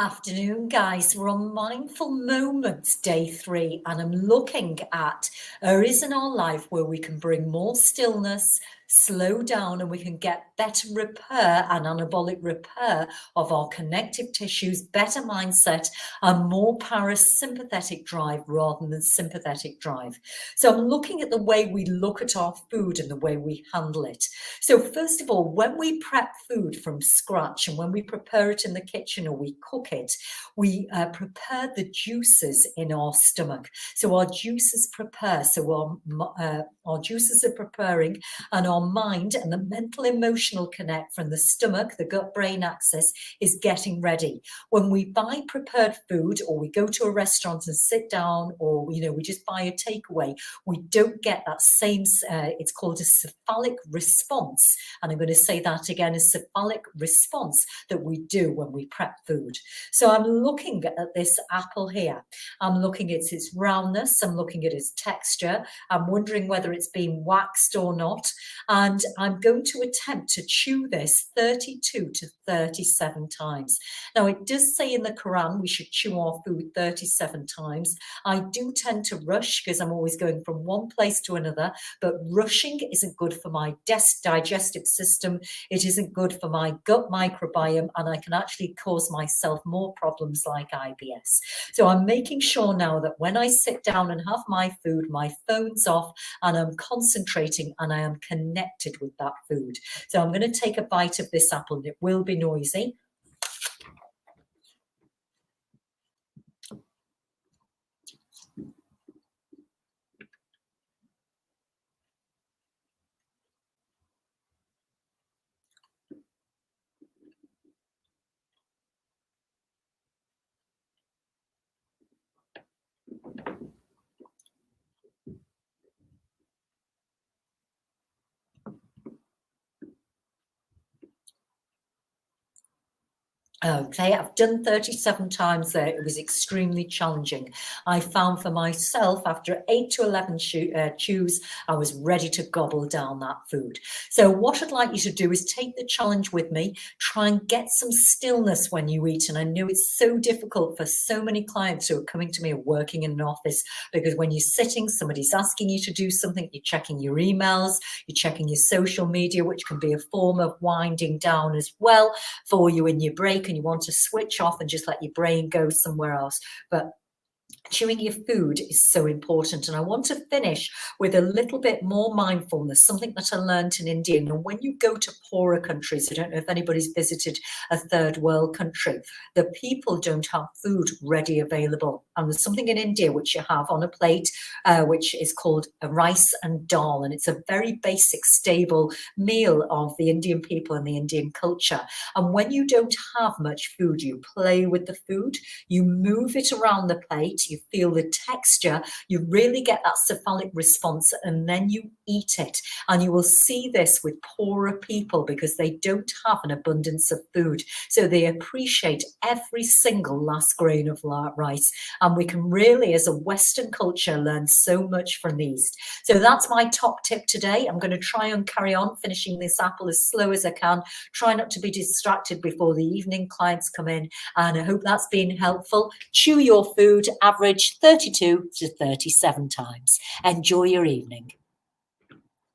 Afternoon, guys. We're on Mindful Moments, day 3, and I'm looking at areas in our life where we can bring more stillness, slow down, and we can get better repair and anabolic repair of our connective tissues, better mindset, and more parasympathetic drive rather than sympathetic drive. So I'm looking at the way we look at our food and the way we handle it. So first of all, when we prep food from scratch and when we prepare it in the kitchen or we cook it, we prepare the juices in our stomach. So our juices prepare. So our juices are preparing, and our mind and the mental emotional connect from the stomach, the gut brain axis, is getting ready. When we buy prepared food or we go to a restaurant and sit down, or we just buy a takeaway, we don't get that same it's called a cephalic response, and I'm going to say that again, a cephalic response that we do when we prep food. So I'm looking at this apple here. I'm looking at its roundness, I'm looking at its texture, I'm wondering whether it's been waxed or not, and I'm going to attempt to chew this 32 to 37 times. Now, it does say in the Quran we should chew our food 37 times. I do tend to rush because I'm always going from one place to another, but rushing isn't good for my digestive system. It isn't good for my gut microbiome, and I can actually cause myself more problems like IBS. So I'm making sure now that when I sit down and have my food, my phone's off and I'm concentrating and I am connected with that food. So I'm going to take a bite of this apple, and it will be noisy. Okay, I've done 37 times there. It was extremely challenging. I found for myself, after 8 to 11 chews, I was ready to gobble down that food. So what I'd like you to do is take the challenge with me, try and get some stillness when you eat. And I know it's so difficult for so many clients who are coming to me or working in an office, because when you're sitting, somebody's asking you to do something, you're checking your emails, you're checking your social media, which can be a form of winding down as well for you in your break, and you want to switch off and just let your brain go somewhere else. But chewing your food is so important. And I want to finish with a little bit more mindfulness, something that I learned in India. And when you go to poorer countries, I don't know if anybody's visited a third world country, the people don't have food ready available. And there's something in India which you have on a plate, which is called a rice and dal. And it's a very basic, stable meal of the Indian people and the Indian culture. And when you don't have much food, you play with the food, you move it around the plate, you feel the texture, you really get that cephalic response, and then you eat it. And you will see this with poorer people because they don't have an abundance of food. So they appreciate every single last grain of rice. And we can really, as a Western culture, learn so much from these. So that's my top tip today. I'm going to try and carry on finishing this apple as slow as I can. Try not to be distracted before the evening clients come in. And I hope that's been helpful. Chew your food, average 32 to 37 times. Enjoy your evening.